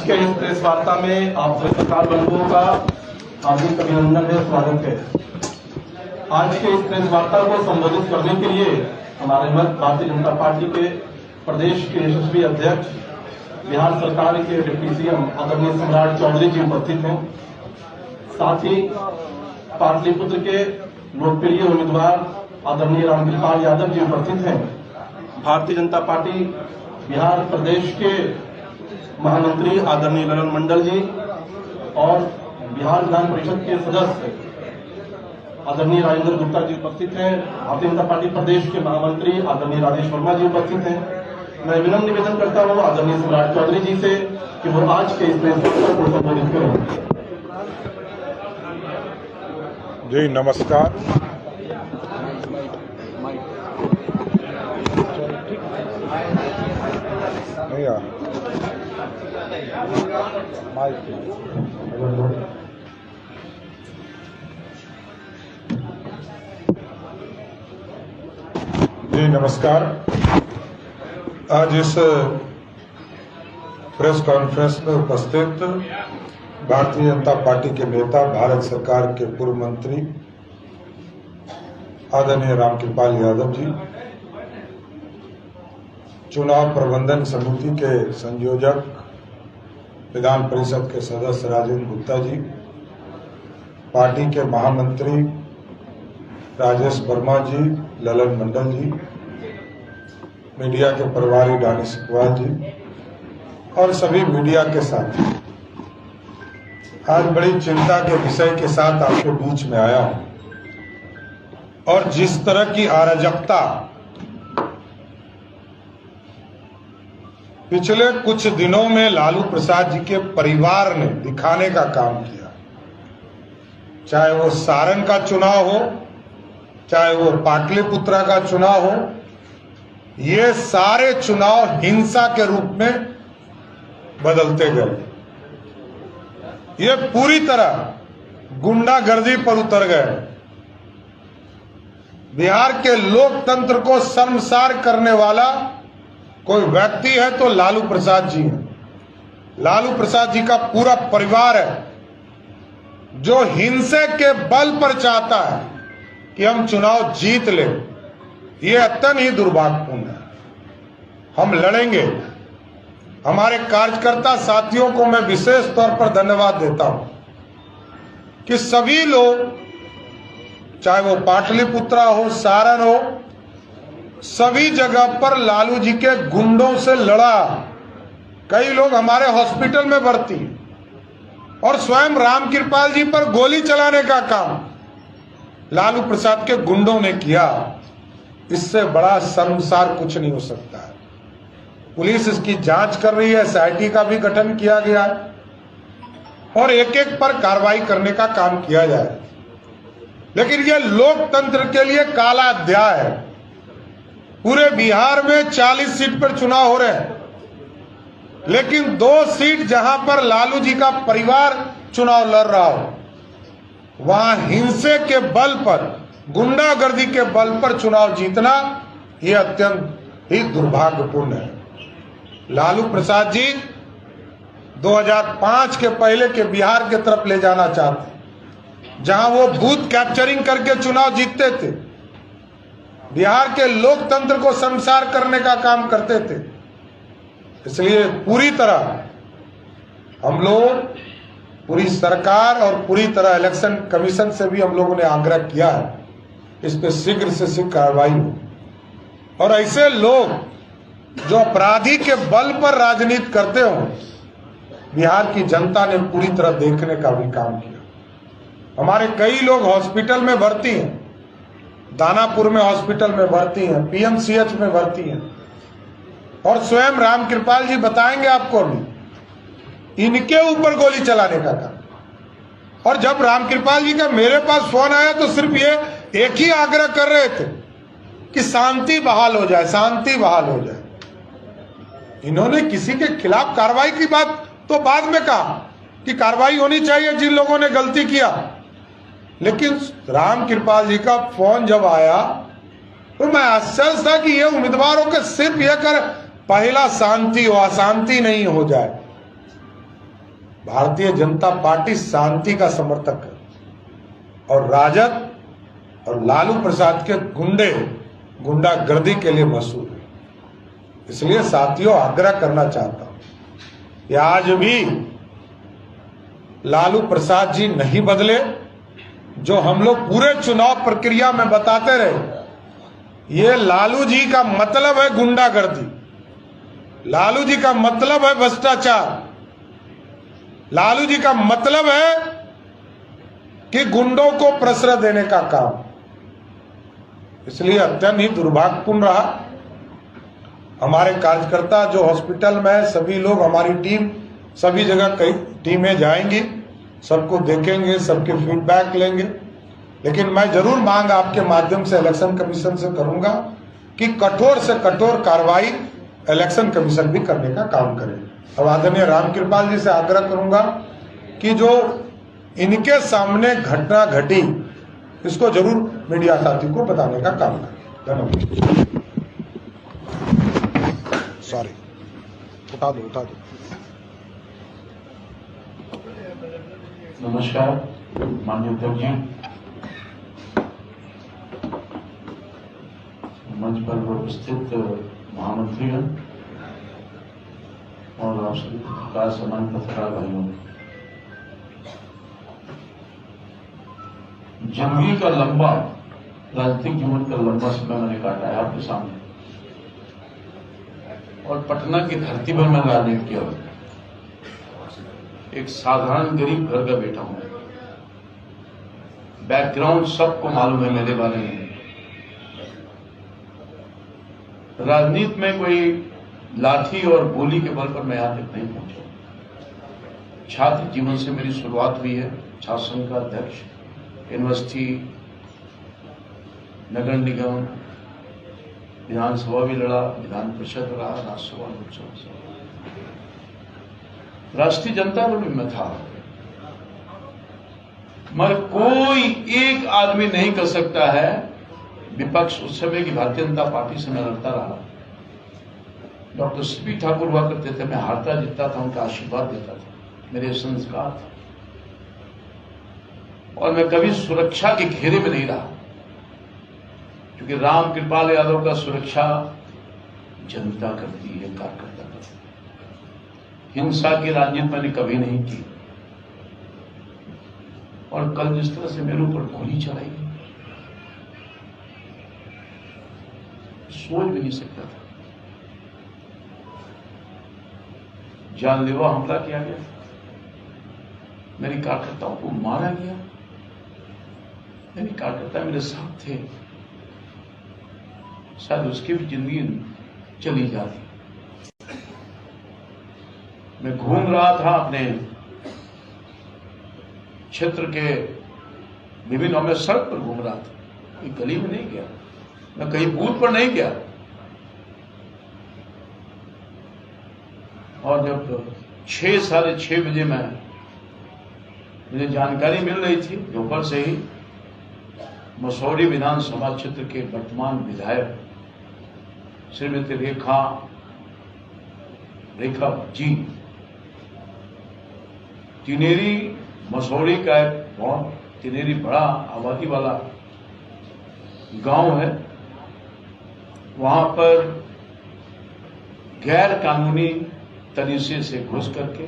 के इस प्रेस वार्ता में आप सभी पत्रकार बंधुओं का हार्दिक अभिनंदन है, स्वागत है। आज के इस प्रेस वार्ता को संबोधित करने के लिए हमारे मध्य भारतीय जनता पार्टी के प्रदेश के यशस्वी अध्यक्ष, बिहार सरकार के डिप्टी सीएम आदरणीय सम्राट चौधरी जी उपस्थित हैं। साथ ही पाटलिपुत्र के लोकप्रिय उम्मीदवार आदरणीय रामकृपाल यादव जी उपस्थित हैं। भारतीय जनता पार्टी बिहार प्रदेश के महामंत्री आदरणीय ललन मंडल जी और बिहार विधान परिषद के सदस्य आदरणीय राजेंद्र गुप्ता जी उपस्थित हैं। भारतीय जनता पार्टी प्रदेश के महामंत्री आदरणीय राजेश वर्मा जी उपस्थित हैं। मैं विनम्र निवेदन करता हूं आदरणीय सम्राट चौधरी जी से कि वो आज के इस प्रेस वार्ता को संबोधित करें। जी नमस्कार। जी नमस्कार। आज इस प्रेस कॉन्फ्रेंस में उपस्थित भारतीय जनता पार्टी के नेता, भारत सरकार के पूर्व मंत्री आदरणीय रामकृपाल यादव जी, चुनाव प्रबंधन समिति के संयोजक विधान परिषद के सदस्य राजेंद्र गुप्ता जी, पार्टी के महामंत्री राजेश वर्मा जी, ललन मंडल जी, मीडिया के प्रभारी दानिश इकबाल जी और सभी मीडिया के साथी, आज बड़ी चिंता के विषय के साथ आपके बीच में आया हूं। और जिस तरह की अराजकता पिछले कुछ दिनों में लालू प्रसाद जी के परिवार ने दिखाने का काम किया, चाहे वो सारण का चुनाव हो, चाहे वो पाटलिपुत्रा का चुनाव हो, ये सारे चुनाव हिंसा के रूप में बदलते गए। ये पूरी तरह गुंडागर्दी पर उतर गए। बिहार के लोकतंत्र को शर्मसार करने वाला कोई व्यक्ति है तो लालू प्रसाद जी हैं। लालू प्रसाद जी का पूरा परिवार है जो हिंसा के बल पर चाहता है कि हम चुनाव जीत लें। ये अत्यंत ही दुर्भाग्यपूर्ण है। हम लड़ेंगे। हमारे कार्यकर्ता साथियों को मैं विशेष तौर पर धन्यवाद देता हूं कि सभी लोग, चाहे वो पाटलिपुत्रा हो, सारण हो, सभी जगह पर लालू जी के गुंडों से लड़ा। कई लोग हमारे हॉस्पिटल में भर्ती और स्वयं रामकृपाल जी पर गोली चलाने का काम लालू प्रसाद के गुंडों ने किया। इससे बड़ा शर्मसार कुछ नहीं हो सकता है। पुलिस इसकी जांच कर रही है, SIT का भी गठन किया गया है और एक एक पर कार्रवाई करने का काम किया जाए। लेकिन यह लोकतंत्र के लिए काला अध्याय है। पूरे बिहार में 40 सीट पर चुनाव हो रहे हैं, लेकिन 2 सीट जहां पर लालू जी का परिवार चुनाव लड़ रहा हो, वहां हिंसे के बल पर, गुंडागर्दी के बल पर चुनाव जीतना यह अत्यंत ही दुर्भाग्यपूर्ण है। लालू प्रसाद जी 2005 के पहले के बिहार के तरफ ले जाना चाहते, जहां वो बूथ कैप्चरिंग करके चुनाव जीतते थे, बिहार के लोकतंत्र को शर्मसार करने का काम करते थे। इसलिए पूरी तरह हम लोग, पूरी सरकार और पूरी तरह इलेक्शन कमीशन से भी हम लोगों ने आग्रह किया है इस पे शीघ्र से शीघ्र कार्रवाई हो और ऐसे लोग जो अपराधी के बल पर राजनीति करते हो, बिहार की जनता ने पूरी तरह देखने का भी काम किया। हमारे कई लोग हॉस्पिटल में भर्ती हैं, दानापुर में हॉस्पिटल में भर्ती हैं, PMCH में भर्ती हैं और स्वयं रामकृपाल जी बताएंगे आपको अभी, इनके ऊपर गोली चलाने का काम। और जब रामकृपाल जी का मेरे पास फोन आया तो सिर्फ ये एक ही आग्रह कर रहे थे कि शांति बहाल हो जाए, शांति बहाल हो जाए। इन्होंने किसी के खिलाफ कार्रवाई की बात तो बाद में कहा कि कार्रवाई होनी चाहिए जिन लोगों ने गलती किया, लेकिन रामकृपाल जी का फोन जब आया तो मैं आश्चर्य था कि ये उम्मीदवारों के सिर्फ ये कर पहला शांति हो, अशांति नहीं हो जाए। भारतीय जनता पार्टी शांति का समर्थक है और राजद और लालू प्रसाद के गुंडागर्दी के लिए मशहूर है। इसलिए साथियों, आग्रह करना चाहता हूं कि आज भी लालू प्रसाद जी नहीं बदले। जो हम लोग पूरे चुनाव प्रक्रिया में बताते रहे, ये लालू जी का मतलब है गुंडागर्दी, लालू जी का मतलब है भ्रष्टाचार, लालू जी का मतलब है कि गुंडों को प्रश्रय देने का काम। इसलिए अत्यंत ही दुर्भाग्यपूर्ण रहा। हमारे कार्यकर्ता जो हॉस्पिटल में है, सभी लोग, हमारी टीम सभी जगह कई टीमें जाएंगी, सबको देखेंगे, सबके फीडबैक लेंगे। लेकिन मैं जरूर मांग आपके माध्यम से इलेक्शन कमीशन से करूंगा कि कठोर से कठोर कार्रवाई इलेक्शन कमीशन भी करने का काम करे। अब आदरणीय रामकृपाल जी से आग्रह करूंगा कि जो इनके सामने घटना घटी, इसको जरूर मीडिया साथी को बताने का काम करें। धन्यवाद। सॉरी, उठा दो। नमस्कार माननीय अध्यक्ष जी, मंच पर उपस्थित महामंत्रीगण और आप सभी पत्रकार, सम्मानित पत्रकार भाइयों, जिंदगी का लंबा राजनीतिक जीवन का लंबा समय मैंने काटा है आपके सामने, और पटना की धरती पर मैंने राजनीति किया। एक साधारण गरीब घर का बेटा हूं। बैकग्राउंड सबको मालूम है मेरे बारे में। राजनीति में कोई लाठी और गोली के बल पर मैं यहां तक नहीं पहुंचा। छात्र जीवन से मेरी शुरुआत हुई है। छात्र संघ का अध्यक्ष, यूनिवर्सिटी, नगर निगम, विधानसभा भी लड़ा, विधान परिषद रहा, राज्यसभा, लोकसभा, राष्ट्रीय जनता दल में था। मगर कोई एक आदमी नहीं कर सकता है, विपक्ष उस समय की भारतीय जनता पार्टी से मैं लड़ता रहा। डॉक्टर सीपी ठाकुर हुआ करते थे, मैं हारता जीतता था, उनका आशीर्वाद देता था, मेरे संस्कार थे। और मैं कभी सुरक्षा के घेरे में नहीं रहा, क्योंकि रामकृपाल यादव का सुरक्षा जनता करती है, कार्यकर्ता करती है। हिंसा की राजनीति मैंने कभी नहीं की। और कल जिस तरह से मेरे ऊपर गोली चलाई गई, सोच भी नहीं सकता था। जानलेवा हमला किया गया, मेरे कार्यकर्ताओं को मारा गया, मेरे कार्यकर्ता मेरे साथ थे, शायद उसकी भी जिंदगी चली जाती। मैं घूम रहा था अपने क्षेत्र के विभिन्न, मैं सड़क पर घूम रहा था, कोई गली में नहीं गया, मैं कहीं बूथ पर नहीं गया। और जब 6, साढ़े 6 बजे मुझे जानकारी मिल रही थी दोपहर से ही, मसौरी विधानसभा क्षेत्र के वर्तमान विधायक श्रीमती रेखा जी, तिनेरी मसौरी का एक बहुत तिनेरी बड़ा आबादी वाला गांव है, वहां पर गैर कानूनी तरीके से घुस करके